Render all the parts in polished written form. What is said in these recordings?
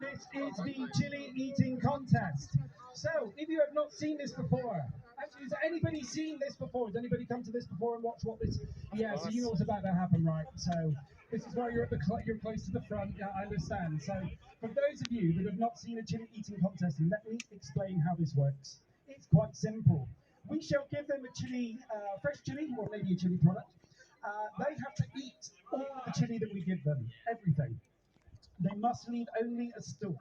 This is the chili eating contest. So, if you have not seen this before, actually, has anybody seen this before? Has anybody come to this before and watched what this? Yeah, so you know what's about to happen, right? So, this is why you're at you're close to the front. Yeah, I understand. So, for those of you that have not seen a chili eating contest, let me explain how this works. It's quite simple. We shall give them a chili, fresh chili, or maybe a chili product. They have to eat all the chili that we give them, everything. They must leave only a stalk.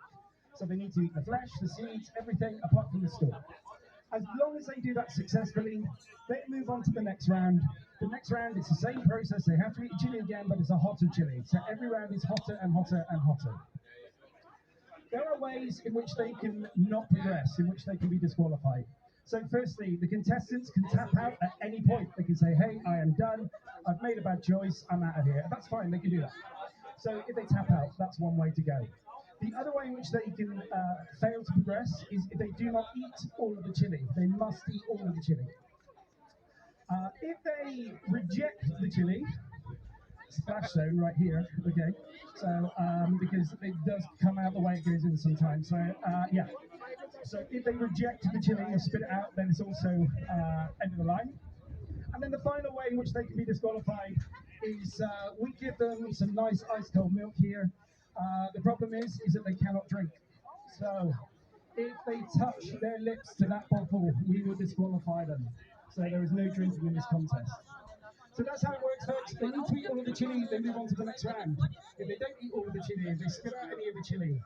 So they need to eat the flesh, the seeds, everything apart from the stalk. As long as they do that successfully, they move on to the next round. The next round is the same process. They have to eat chili again, but it's a hotter chili. So every round is hotter and hotter and hotter. There are ways in which they can not progress, in which they can be disqualified. So firstly, the contestants can tap out at any point. They can say, hey, I am done. I've made a bad choice. I'm out of here. That's fine. They can do that. So if they tap out, that's one way to go. The other way in which they can fail to progress is if they do not eat all of the chili. They must eat all of the chili. If they reject the chili, splash zone right here, okay, so because it does come out the way it goes in sometimes. So yeah, so if they reject the chili or spit it out, then it's also end of the line. And then the final way in which they can be disqualified is we give them some nice ice cold milk here. The problem is that they cannot drink. So if they touch their lips to that bottle, we will disqualify them. So there is no drinking in this contest. So that's how it works, folks. They need to eat all of the chili, they move on to the next round. If they don't eat all of the chili, if they spit out any of the chili,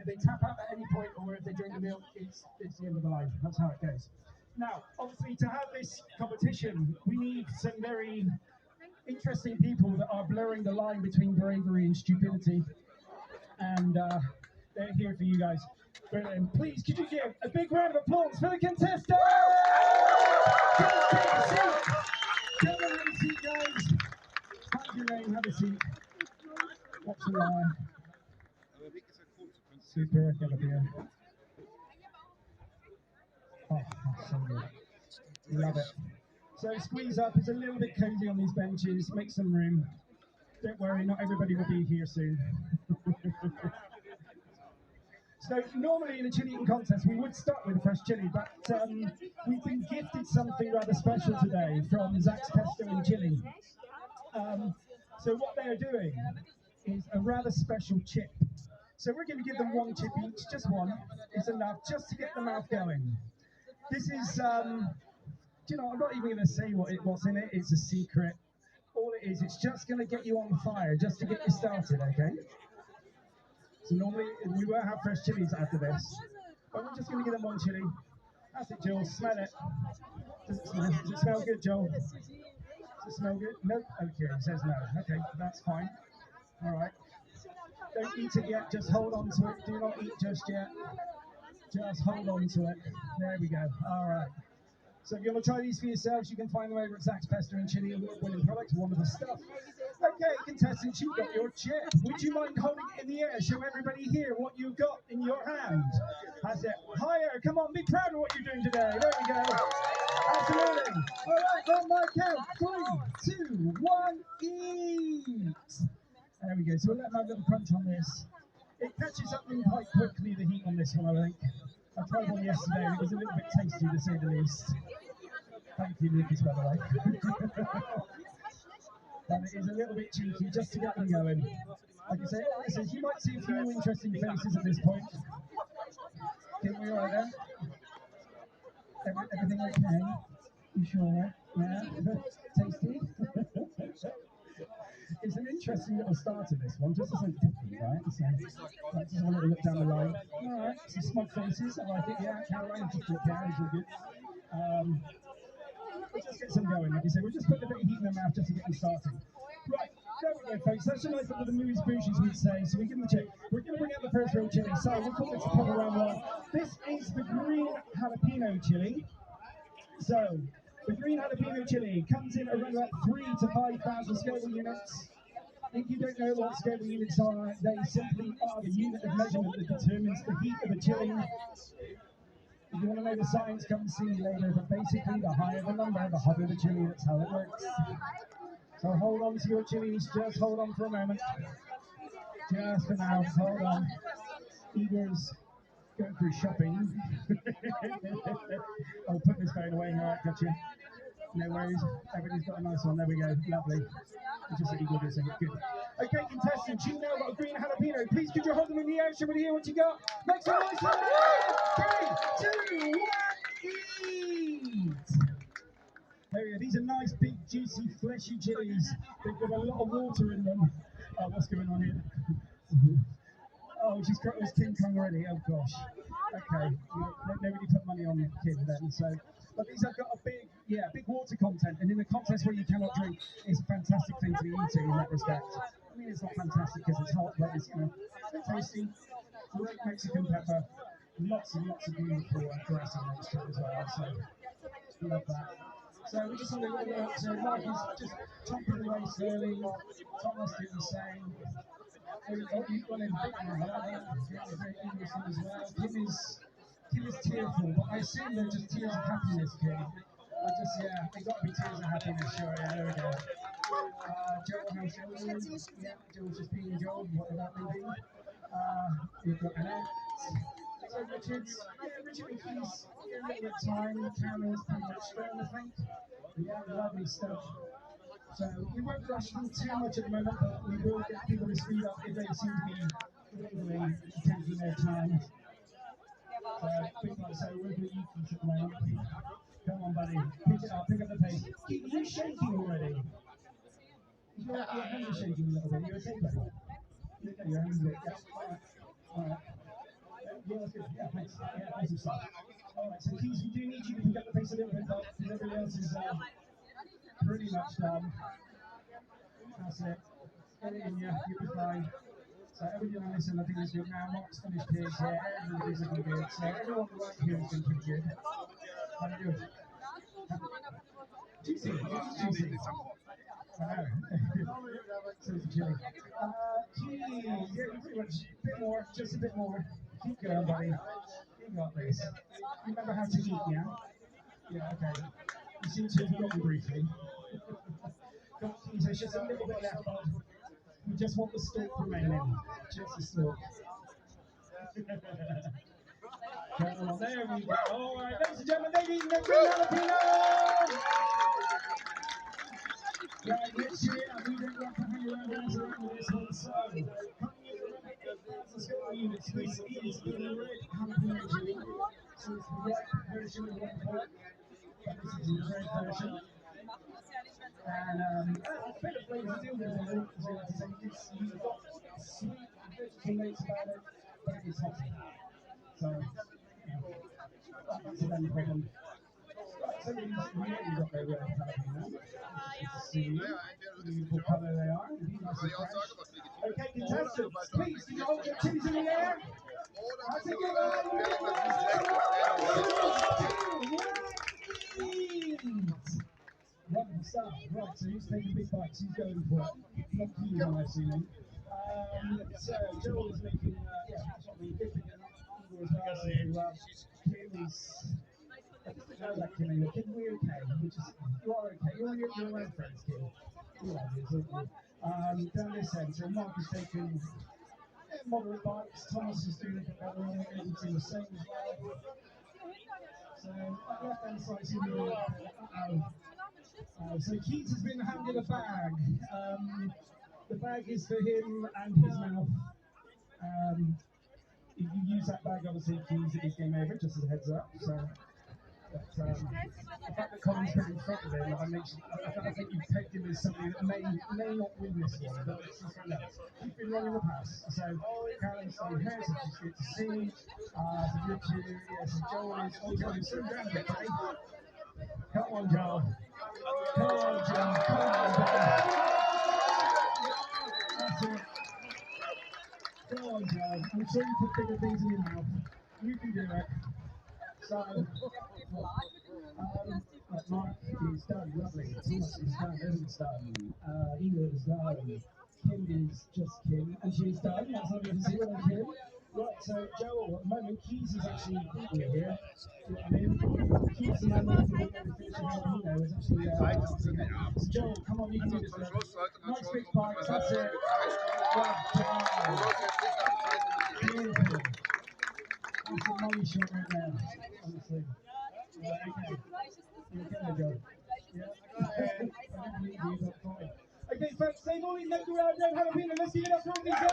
if they tap out at any point, or if they drink the milk, it's the end of the line. That's how it goes. Now, obviously, to have this competition, we need some very interesting people that are blurring the line between bravery and stupidity. And they're here for you guys. Brilliant. Please, could you give a big round of applause for the contestants? Please take a seat. Come and have a seat, guys. Find your name, have a seat. Watch the line. Super, get up here. Oh, that's so good. Love it. So squeeze up. It's a little bit cozy on these benches. Make some room. Don't worry, not everybody will be here soon. So normally in a chili eating contest, we would start with a fresh chili, but we've been gifted something rather special today from Zach's Pesto and Chili. So what they are doing is a rather special chip. So we're going to give them one chip each, just one. It's enough just to get the mouth going. This is, you know, I'm not even going to say what's in it. It's a secret. All it is, it's just going to get you on fire, just to get you started, okay? So normally we won't have fresh chilies after this, but we're just going to give them one chili. That's it, Joel. Smell it. Does it smell good, Joel? Does it smell good? Nope. Okay, it says no. Okay, that's fine. All right. Don't eat it yet. Just hold on to it. Do not eat just yet. Just hold on to it. There we go. All right. So if you want to try these for yourselves, you can find them over at Zach's Pesto and Chili, award-winning products, wonderful stuff. Okay, contestants, you've got your chip. Would you mind holding it in the air? Show everybody here what you've got in your hand. That's it. Higher. Come on, be proud of what you're doing today. There we go. Absolutely. All right, on my count. 3, 2, 1, eat. There we go. So we'll let them have a little crunch on this. It catches up in quite quickly, the heat on this one, I think. I tried one yesterday and it was a little bit tasty, to say the least. Thank you, Lucas, by the way. But it is a little bit cheeky, just to get them going. Like I say, listen, you might see a few interesting faces at this point. Can we all right there? Everything okay? You sure? Yeah? Tasty? It's an interesting little start to this one, just as a cookie, right? So, let's just have a little look down the line. All right, some smug faces, I like it. Yeah, Caroline, just look down, it's all good. Let's just get some going, like you say. We'll just put a bit of heat in their mouth just to get them started. Right, there we go, folks. That's a nice bit of the moves bougies, we'd say. So we give them a check. We're going to bring out the first row chili. So we'll call this a proper round one. This is the green jalapeno chili. So, the green jalapeno chili comes in around about 3,000 to 5,000 scalable units. If you don't know what scalable units are, they simply are the unit of measurement that determines the heat of a chili. If you want to know the science, come and see me later, but basically the higher the number, the hotter the chili, that's how it works. So hold on to your chilies, just hold on for a moment. Just for now, hold on. Igor's going through shopping. I'll put this phone away. All right, gotcha. No worries. Everybody's got a nice one. There we go. Lovely. Just like Igor did. Good. Okay, contestants, you know what a green jalapeno. Please could you hold them in the air? Somebody hear what you got? Make some noise for it. 3, 2, 1, eat! There we go. These are nice, big, juicy, fleshy chilies. They've got a lot of water in them. What's going on here? Oh, she's got this King Kong already. Oh gosh. Okay. Nobody put money on Kim then. So, but these have got a big water content, and in a contest where you cannot drink, it's a fantastic thing to be eating in that respect. I mean, it's not fantastic because it's hot, but it's tasty. Great Mexican pepper. Lots and lots of beautiful dressing next to it as well. So, love that. So we just want to look at so Mike is just chopping away slowly. Thomas did the same. You've got him big one like that. Very English one as well. Kim is tearful, but I assume they're just tears of happiness, Kim. They got to be tears of happiness, sure, yeah, there we go. Joel, how's Joel? Yeah, Joel's just being Joel, what about maybe? You've got Annette. So Richard's, Richard and Keith's a little bit of time. Cameron's pretty much strong, I think. Yeah, lovely stuff. So we won't rush them too much at the moment, but we will get people to speed up if they seem to be really taking their time. So we're going to eat these at the moment. Come on, buddy. Pick it up, pick up the pace. Keith, are you shaking already? Your hand is shaking a little bit. You're okay, buddy? Your hand's a bit. Yeah. All right. Yeah, that's good. Yeah, thanks. Yeah, awesome stuff. All right, so Keith, we do need you to pick up the pace a little bit, but everybody else is pretty much done. That's it. Get it in you. You'll be fine. So everybody on this end, I think is good now. Mark's finished his. Yeah, everybody's looking good. So everyone right here has been pretty good. How do you do? Juicy. Juicy. I know. So it's chili. Cheese. Yeah, pretty much. A bit more. Just a bit more. Keep going, buddy. You got this. You remember how to eat, yeah? Yeah, okay. You seem to have forgotten briefly. There's just a little bit left, bud. We just want the stalk remaining. Just the stalk. Come on, there we go. All right, ladies and gentlemen, they've eaten their green jalapeno! Right, next year, we don't want to hang around with this one, so coming in at 1,000 square units, this is the red jalapeno chili. So it's the red version of what we call it. But this is the red version. And a bit of flavour still goes on it, as I like to say. You've got sweet vegetable notes about it, but it is hot. So, that's the only problem. Right, so these really got their red jalapeno. Let's see what beautiful colour they are. Nice and fresh. Okay, contestants, please, can you hold your chilies in the air? I think you're wonderful stuff. Right, so he's taking big bites. He's going for it. Not keen on assuming. So Joel is making, that's what we did again. Igor as well. So Kim is. I just know that Kim. Kim, we're okay. You are okay. You're your own friends, Kim. You are, aren't you? Down this end, so Mark is taking moderate bites. Thomas is doing a bit better on it. He's doing the same as well. So left hand side, so Keith has been handed a bag. The bag is for him and his mouth. If you use that bag, obviously, Keith, it is game over, just as a heads up. So, but, the fact that Colin's put in front of him, I think you've pegged him as somebody that may not win this one, but it's just like that. He's been running the pass. So, Carolyn's staying here, so she's good to see. So Richard, so Joel is so down a bit, buddy. Come on, Joel. Come on, Joel. Come on, Joel. That's it. Come on, Joel. I'm sure you put bigger things in your mouth. You can do it. So, Mark is done, lovely. Thomas is done, Evan's done. Ingrid is done. Kim is just Kim, and she's done. That's not even zero on Kim. Right, so Joel, at the moment, Keys is actually beating it here. See what I mean? Keys is the man that can finish a jalapeno is actually so Joel, come on, you can do this. Nice big bite, that's it. Well done. Beautiful. That's a money shot right there, honestly. Okay. You're okay, Joe. Yeah. I don't believe you, but fine. Okay, folks, same morning, let's go out there and have a beer. Let's give it up for all these guys.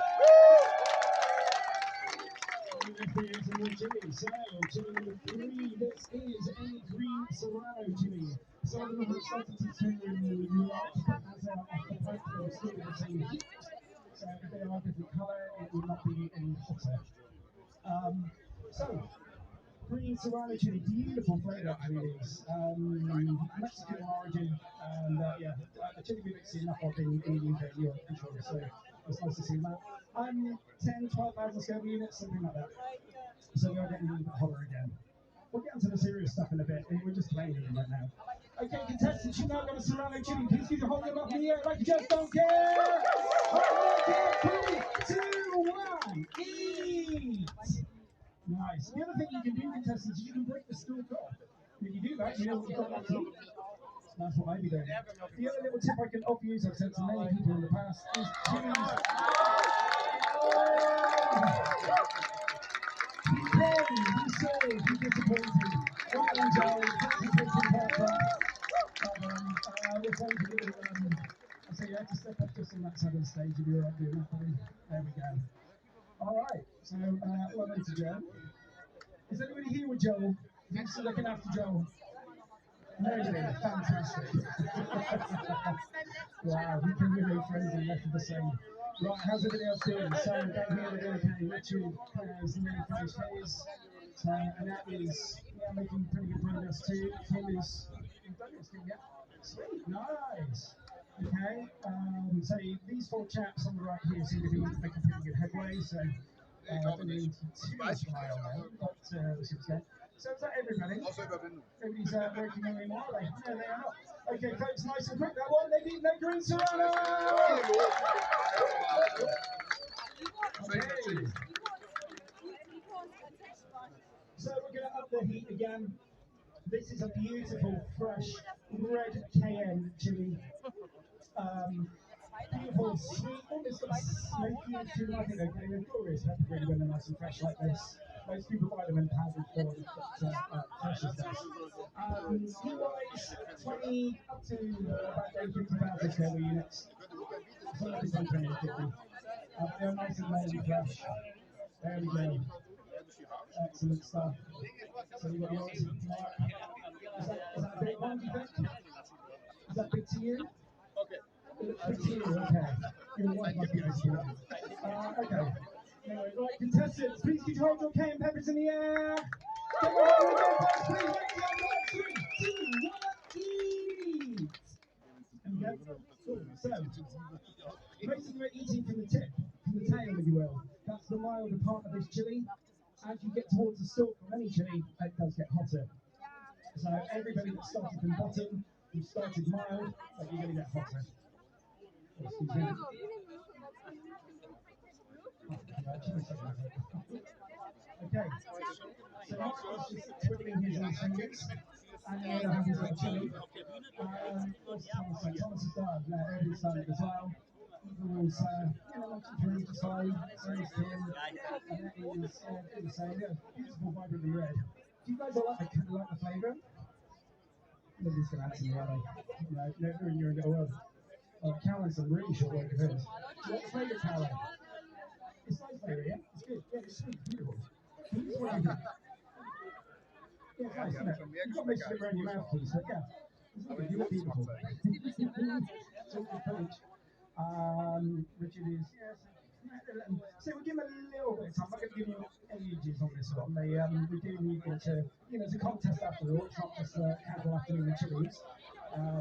Some more chili. So, chili number 3, this is a green serrano chili. Some of them have started to turn light, but as off the pipe, they're still the same heat. So, if they are a different colour, it will not be any hotter. So, green serrano chili, beautiful flavour actually it is. Mexican origin, and yeah, a chili we don't see enough of in the UK and Europe, for sure. So it's nice to see that. 12,000 scale units, something like that. So we are getting a little bit hotter again. We'll get into the serious stuff in a bit. We're just playing with them right now. Okay, contestants, you now got a serrano chili. Please keep your hold them up in the air like you just don't care. Okay, 3, 2, 1, eat. Nice. The other thing you can do, contestants, is you can break the stalk off. And if you do that, you know what you've got left to eat. That's what I'd be doing. The other little tip I can offer you, as I've said to many people in the past, is chilies. Be brave, be safe, be disappointed. Don't enjoy, concentrating partner. We're trying to do, I say you have to step up just on that side of the stage if you're right doing that, buddy. There we go. Alright, so well done to Joe. Is anybody here with Joel? Who's still looking after Joel? Nobody, fantastic. Wow, we can really friends and left of the same. Right, how's everybody else doing? So down here we're doing okay. Richard has nearly finished his. So, and that is making pretty good progress too. Tim is done his thing yet. Sweet, nice. Okay, so these 4 chaps on the right here seem to be making pretty good headway. So I don't need too much rely on them, but this is good. So is that everybody? Everybody's working on me more, are they? No, they are not. Okay, folks, nice and quick that one. They need no green serrano! Okay. So we're going to up the heat again. This is a beautiful, fresh, red cayenne chili. Beautiful, sweet, almost got smoky to them. I think they're glorious pepperoni when they're nice and fresh like this. Most people buy them in powdered form, but fresh is best. Heat-wise, 20 up to about 50,000 scale units. Somewhere between 20 and 50. They're nice and low and fresh. There we go. Excellent stuff. So you've got yours. Is that a big one, do you think? Is that big to you? Big to you, okay. Your wife must be nice to you. Okay. Anyway, right, contestants, please keep your cayenne peppers in the air. Get your hold again, folks, please. Wait till 3, 2, 1, eat. Okay. Cool. So, most of them are eating from the tip, from the tail, if you will. That's the milder part of this chili. As you get towards the stalk of any chili, it does get hotter. So everybody that started from bottom, who started mild, but you're going to get hotter. Excuse me. Okay. So Mark was just twiddling his little fingers, and the other hand has got a chili. What's Thomas saying? Thomas is done. No, everybody's done it as well. Was, not too slow, so is Tim, and that is the same. Yeah, beautiful, vibrantly red. Do you guys like the flavour? Nobody's going to answer me, are they? No, never in your world. Callan's a really short work of his. Do you like the flavour, Callan? It's nice flavour, yeah? It's good. Yeah, it's sweet, beautiful. What do you think? Yeah, it's nice, isn't it? You've got most of it around your mouth, please, but yeah. It's lovely, you look beautiful. Talk the page. Richard is, yes. So we'll give him a little bit of time. I'm not going to give you ages on this one. We do need it to, it's a contest after all. It's not just a casual afternoon of chilies.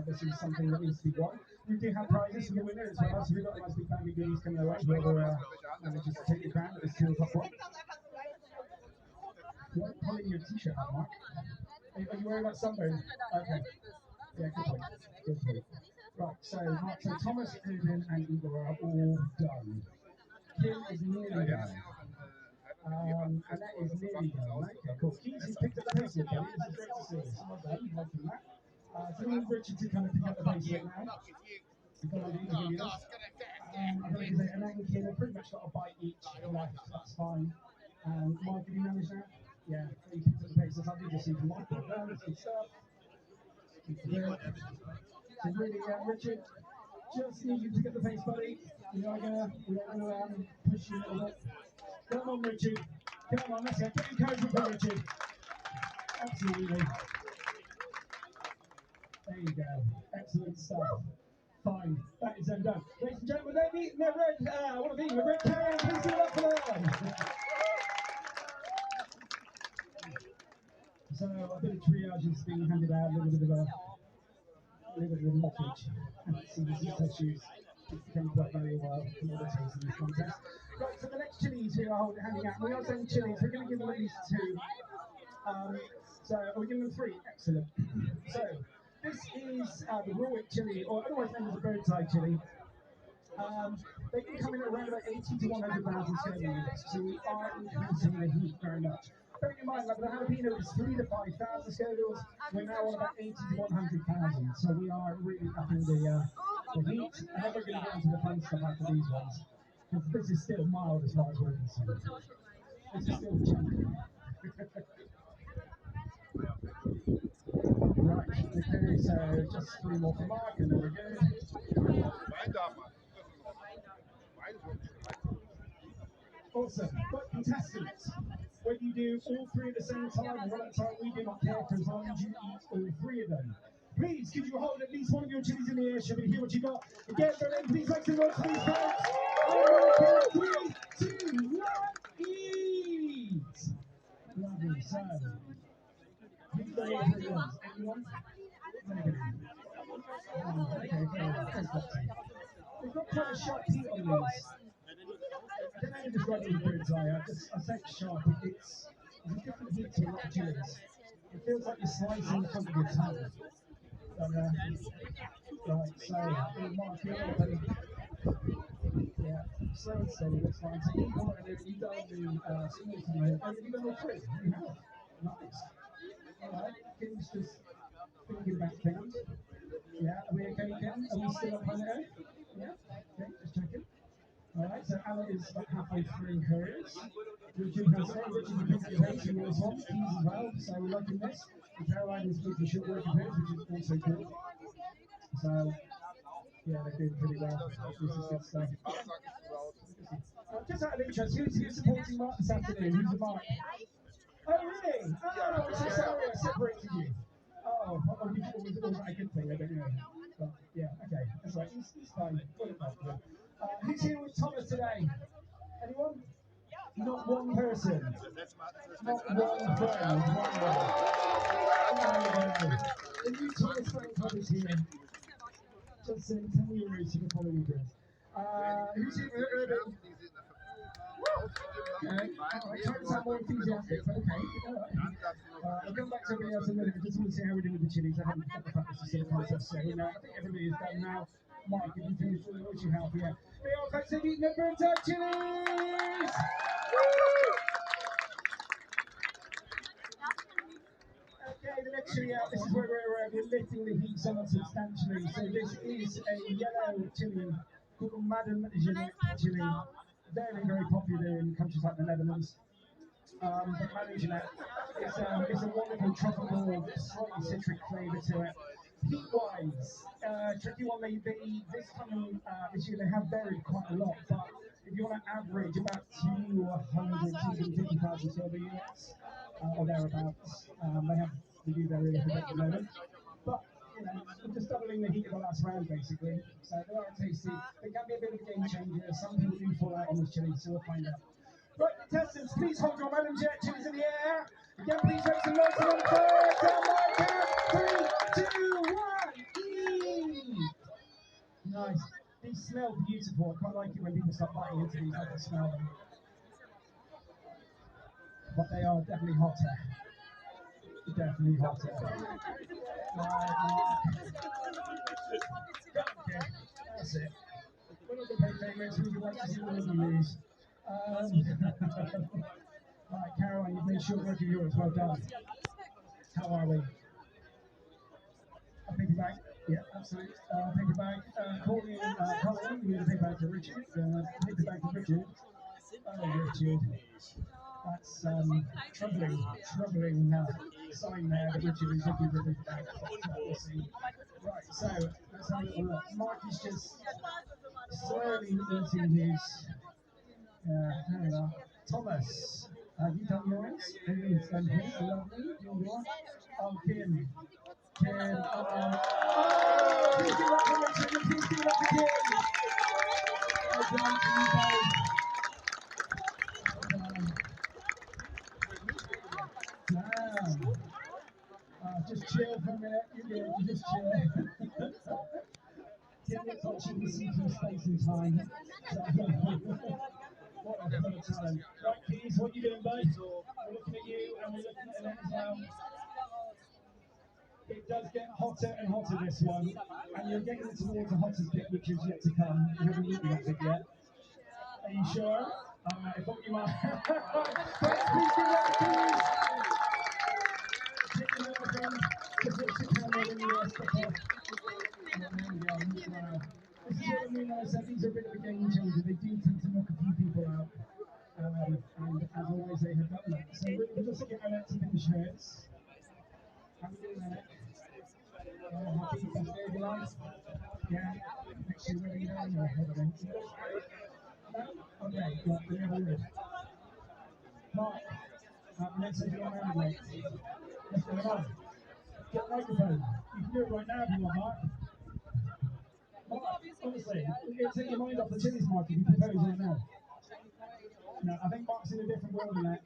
This is something that needs to be won. We do have prizes for the winner as well. So we've got a nice big bag of goodies coming away. Whether just to take your crown at this 2 o'clock one. You're pulling your t-shirt out, Mark. Are you wearing that sunburn? Okay. Yeah, good point. Good point. Right, so Mark, so Thomas, Ruben, and Igor are all done. Kim is nearly done. And that is nearly done. Okay, cool. Keys, you picked up the pace with buddy. This is great to see. So well done. Well done that. So we need Richard to kind of pick up the pace right now. We've got all the ingredients. I don't know if and then Kim have pretty much got a bite each left. That's fine. Mark, have you managed that? Yeah, he picked up the pace. That's how you just see from Michael. That's good stuff. So really, Richard, just need you to get the pace, buddy. We are gonna push you a little bit. Come on, Richard. Come on, let's go. Get encouragement for Richard. Absolutely. There you go. Excellent stuff. Fine. That is then done. Ladies and gentlemen, they're meeting their red, what are they? The red carrier. Please give it up for them. So a bit of triage is being handed out, a little bit of mockage. And some disease issues. It's become quite valuable commodities in this contest. Right, so the next chilies we are handing out. We are saying chilies. We're going to give them at least 2. So we're giving them 3. Excellent. So this is the raw chili, or otherwise known as the bird's eye chili. They can come in at around about 80 to 100,000 scale units. So we are increasing the heat very much. Bearing in mind that the jalapeno is 3 to 5,000 scale units. We're now on about 80 to 100,000. So we are really upping the heat. And then we're going to get into the fun stuff after these ones. Because this is still mild as far as we're concerned. This is still chunky. Right, okay, so just 3 more for Mark and then we're good. Awesome. But contestants, when you do all 3 at the same time, and at that time we do not care for as long as you eat all 3 of them. Please, could you hold at least one of your chilies in the air so we can hear what you got? Again, Berlin, please make some noise for these folks. Alright, 3, 2, 1, eat! Lovely, so. Who's the one for yours? Anyone? Nobody. Okay, fair. They've got quite a sharp heat on these. I don't know if it's right with the bird's eye. I say it's sharp. It's a different heat to a lot of chilies. It feels like you're slicing the front of your tongue. But, right, so, Mark, you're all ready. Yeah, slow and steady, that's fine. So keep on it. You've done the small tomato. Oh, you've done all 3. You have. Nice. Alright, Kim's just thinking back things. Yeah, are we okay, Kim? Are we still up on it? Yeah, okay, just checking. Alright, so Anna is like halfway through hers. Richard has Richard, you picked your pace in yours one, keys as well, so we're liking this. And Caroline is making short work of hers, which is also cool. So, yeah, they're doing pretty well. This is good stuff. Just out of interest, who's supporting Mark this afternoon? Who's the Mark? Oh, really? Oh, I'm so sorry I separated you. Oh, was that a good thing? I don't know. But, yeah, okay, that's right. He's fine. Who's here with Thomas today? Anyone? Not one person. Not one friend. The new Thomas friend club is here. Just tell me your roots, you can follow your address. Who's here with Urban? Okay, try to sound more enthusiastic, but okay. I'll come back to everybody else in a minute. I just want to see how we're doing with the chilies. I haven't got the practice to see the contest, so I think everybody is done now. Mike, if you finish all the what you have, yeah. They are folks have eaten the Drei Tage chilies! Okay, the next chili out, this is where we're lifting the heat somewhat substantially. So this is a yellow chili called Madame Jeanette chili. Very, very popular in countries like the Netherlands. But Madame Jeanette is a wonderful tropical, slightly citric flavour to it. Heat-wise, tricky one. This coming this year they have varied quite a lot, but if you want to average about 250,000 silver units or thereabouts, they do vary a little bit at the moment. But you know, we're just doubling the heat of the last round basically. So they are tasty. They can be a bit of a game changer. Some people do fall out on this chili, so we'll find out. Right, contestants, please hold your Madame Jeanette chilies in the air. Again, please make some noise on the third. Down my count. 3, 2, 1. Eat. Nice. These smell beautiful. I quite like it when people start biting into these. I can smell them. But they are definitely hotter. Definitely hotter. Okay, that's it. We're not going to play favourites. We want to see what you lose. Right, Caroline, you've made short work of yours. Well done. How are we? A paperback? Yeah, absolutely. Paperback. Colin, you need a paperback for Richard. Paperback for Richard. Oh, Richard. That's troubling sign there that Richard is looking for the back. We'll see. Right, so let's have a little look. Mark is just slowly eating his. Hang on. Thomas, have you done yours? Who's done his? Lovely. Yours? Oh, Kim. Kim. Please give it up for Richard. Please give it up for Kim. Well done to you both. Just chill for a minute. You're good. Just chill. Kim looks like she can see through space and time. What a fun time. Right, Keys, what are you doing, bud? We're looking at you and we're looking at it as well. It does get hotter and hotter, this one. And you're getting towards the hottest bit, which is yet to come. You haven't eaten that bit yet. Are you sure? I thought you might. Please give it up, Keys. Take the microphone. Just watch the camera when you step off. There we go. Wow. This is what I mean when I said these are a bit of a game changer. They do tend to knock a few people out. And as always, they have done that. So we're just getting our next to finish hers. Have a good minute. Happy to stay your life. Yeah. Next year, ready to go. No, hold on. No? Okay, well, we have a lid. Mark, let's say you're on mate. What's going on? Get the microphone. You can do it right now if you want, Mark. Mark, honestly, it'll take your mind off the Chili's, Mark, if you propose right now. No, I think Mark's in a different world than that.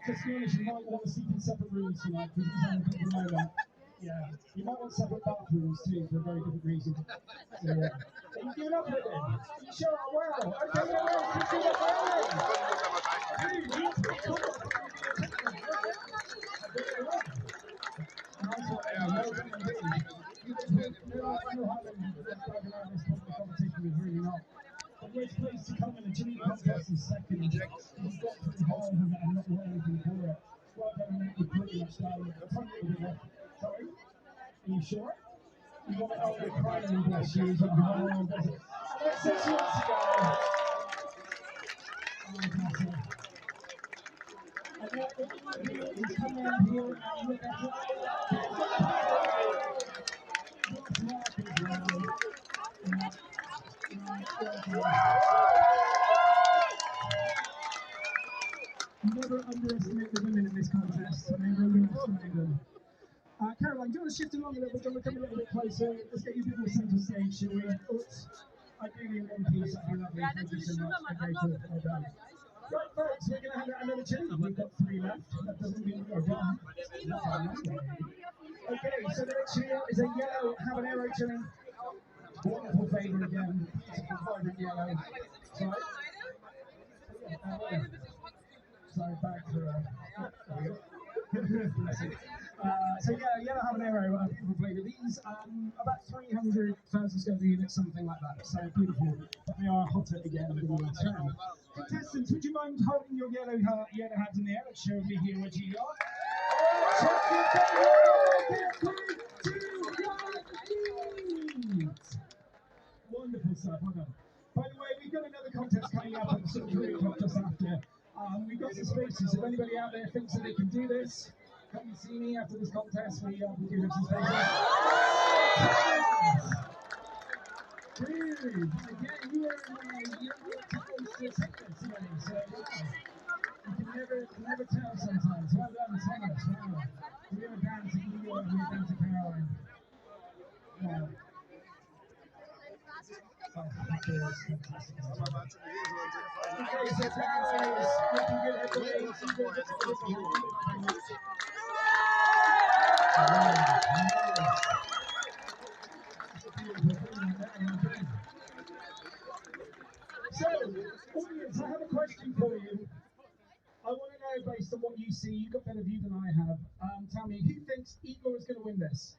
Just to be honest, you might want to sleep in separate rooms tonight because he's having a bit of a moment. Yeah, you might want separate bathrooms too for a very different reason. So, yeah. Are you giving up with it? Are you sure? Well, okay, no worries. Keep doing it, Dude, you need to be cool. Nice one, well done indeed. Competition was really not. But we're supposed to come in the chili contest in second. You've got through half of it and not want anything for it. Well done on that, you're pretty much done. Sorry? Are you sure? You want it out there crying, bless you. He's like, oh, bless it. That's 6 months ago. Oh, bless it. And then all you do is come in here and look at it. What's Mark as well? Never underestimate the women in this contest. Never underestimate them. Caroline, do you want to shift along a little bit? Do you want to come a little bit closer? Let's get you a bit more centre stage, shall we? Oops. Ideally in one piece, that'd be lovely. Thank you so much. Okay, cool. Well done. Right, folks, we're going to have another chili. We've got 3 left. That doesn't mean we're done. Okay, so the next chili is a yellow habanero chili. Wonderful flavour again. It's a vibrant yellow. Sorry? Sorry, back for there we go. So yeah, yellow habanero, beautiful flavour. These about 300,000 square units, something like that. So beautiful, but they are hotter again than the last round. Contestants, would you mind holding your yellow hands in the air? Let's show me here what you got. Check your 3, 2, 1, eat! Wonderful stuff, well done. By the way, we've got another contest coming up at sort of 3 o'clock just after. We've got some spaces. If anybody out there thinks that they can do this, come and see me after this contest. We do have some spaces. Dude, again, you are supposed to take this today, so you can never tell sometimes. Well done, Thomas. Wow. We're going to dance to New York, we're down to Caroline. Wow. Oh, that is fantastic. Okay, so Caroline is looking good at the way. So, audience, I have a question for you. I want to know, based on what you see, you've got better view than I have. Tell me, who thinks Igor is going to win this?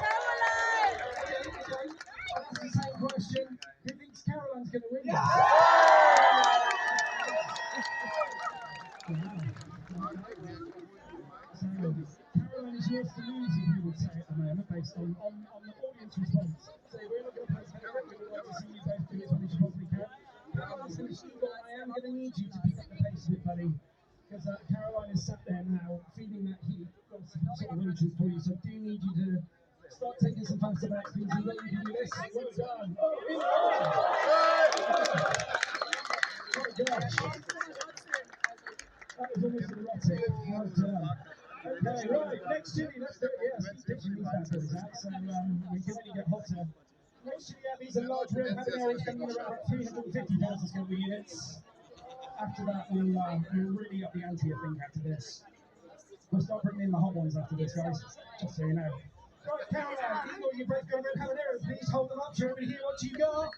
Caroline! Okay. That's the same question. Who thinks Caroline's going to win this? So, Caroline is yours to lose, if you would say at the moment, based on the audience response. So we're not going to post anything. We would like to see you both do as well as you possibly can. Caroline, I am going to need you to pick up the pace relax a bit, buddy, because Caroline is sat there now, feeling that heat. Got some sort of routine for you, so I do need you to start taking some faster backs, please. You got to do this. Well done. Oh, gosh. That was almost erotic. Well done. Okay, right, next chili, let's do it. Yes, keep pitching these bad boys out, so we can only get hotter. Next chili out, these are large red habaneros coming in around 350,000 scoville units. After that, we'll really up the ante, I think, after this. We'll start bringing in the hot ones after this, guys, just so you know. Right, Caroline, Igor, you both got red habaneros. Please hold them up, show everybody here what you got.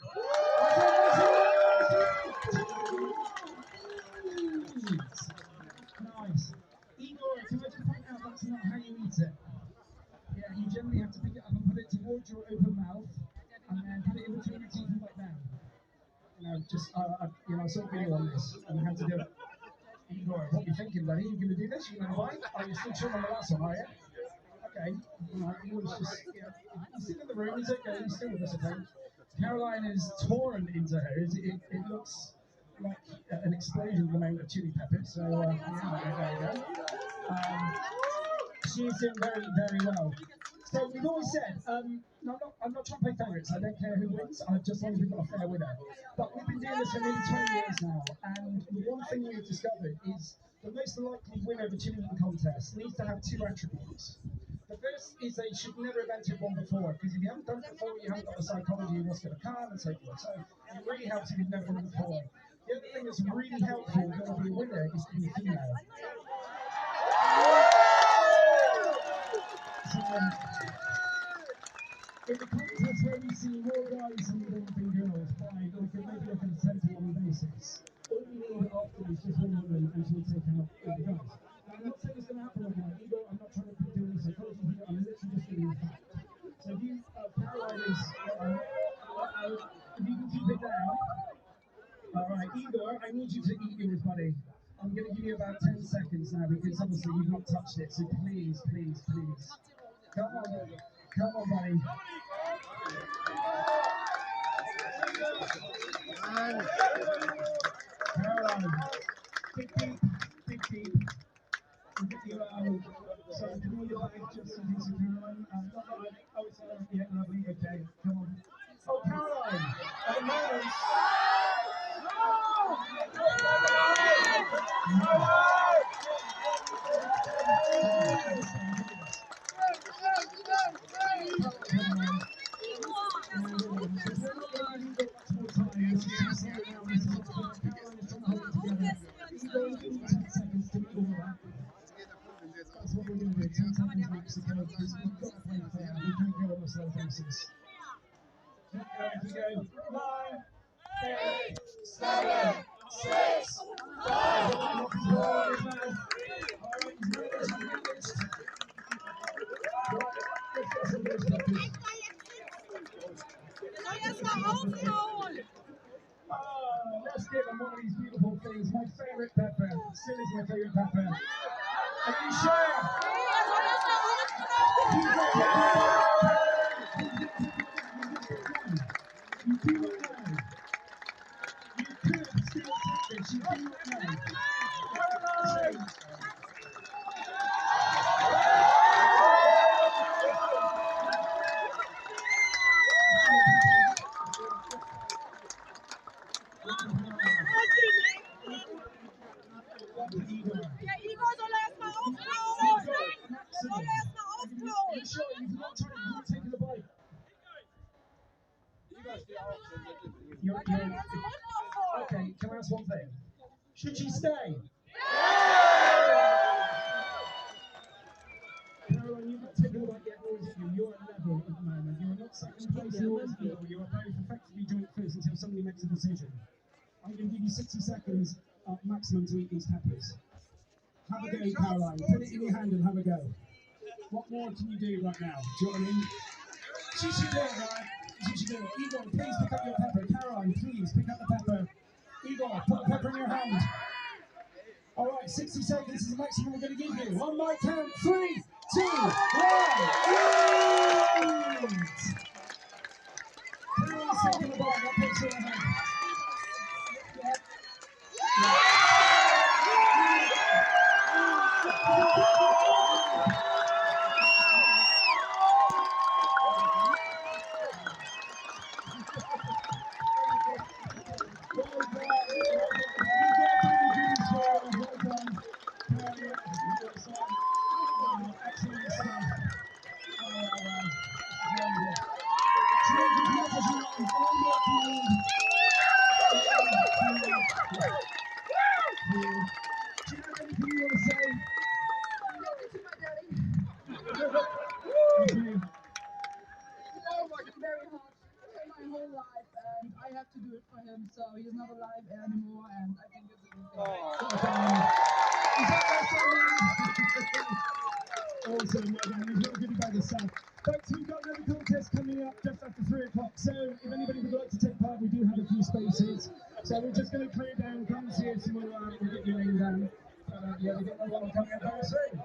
Nice. Igor, can I just point out that's not how you eat it? Yeah, you generally have to pick it up and put it towards your open mouth, and then put it in between your teeth and bite down. You know, just, I saw a video on this, and how to do it. Igor, what are you thinking, buddy? You gonna do this? You gonna bite? Are you still chilling on the last one, are you? Okay. Alright, Igor's just, he's still in the room, he's okay, he's still with us, okay? Caroline is torn into her. It looks like an explosion of the amount of chili peppers, so, there you go. She is doing very, very well. So we've always said, I'm not trying to play favourites. I don't care who wins. I just want to be a fair winner. But we've been doing this for nearly 20 years now, and the one thing we've discovered is the most likely winner of a chili eating contest needs to have two attributes. The first is they should never have entered one before, because if you haven't done it before, you haven't got the psychology of what's going to come and so forth. So it really helps if you've never done it before. The other thing that's really helpful if you're going to be a winner is to be female. In the contest where we see more guys than girls by maybe like a 10-to-1 basis, all we need often is just one woman and she'll take out all the guys. Now, I'm not saying it's going to happen right now, Igor, I'm not trying to do any psychology here, I'm literally just giving you a fact. So if you, Caroline is, if you can keep it down. Alright, Igor, I need you to eat yours, buddy. I'm going to give you about 10 seconds now because obviously you've not touched it, so please, please, please. Come on, buddy. Caroline, dig deep. We'll get you so pull your leg just in case of Caroline. Yeah, lovely, okay, come on. Oh, Caroline, at the moment. That's what we're going to do. 10 seconds max to go because we've got to play fair. We can't go on the slow paces. Keep going. 9, 8, 7, 6, 5. Alright, he's managed. Let's give him one of these beautiful things. My favourite pepper. Still is my favourite pepper. Are you sure? You do not know. You could still take this. You do not know. Okay, can I ask one thing? Should she stay? Caroline, you've not taken a bite yet, or is it you? You're at level at the moment. You are not second place nor is Igor. You are both effectively joint first until somebody makes a decision. I'm going to give you 60 seconds maximum to eat these peppers. Have a go, Caroline. Put it in your hand and have a go. What more can you do right now? Do you know what I mean? She should do it, right? She should do it. Igor, please pick up your pepper. Caroline, please pick up the pepper. Igor, put the pepper in your hand. All right, 60 seconds is the maximum we're going to give you. On my count, 3, 2, 1. Caroline's taking the ball. That puts her in her hand. Yeah. anything you want to say? Welcome to my daddy. Thank you. It's very hard my whole life, and I have to do it for him. So he's not alive anymore, and I think it's a good thing. Awesome, well done. You've got a goodie bag of stuff. Folks, we've got another contest coming up just after 3 o'clock. So if anybody would like to take part, we do have a few spaces. So we're just going to clear down, come and see us, and we'll get your name down. Yeah, we've got another one coming up very soon.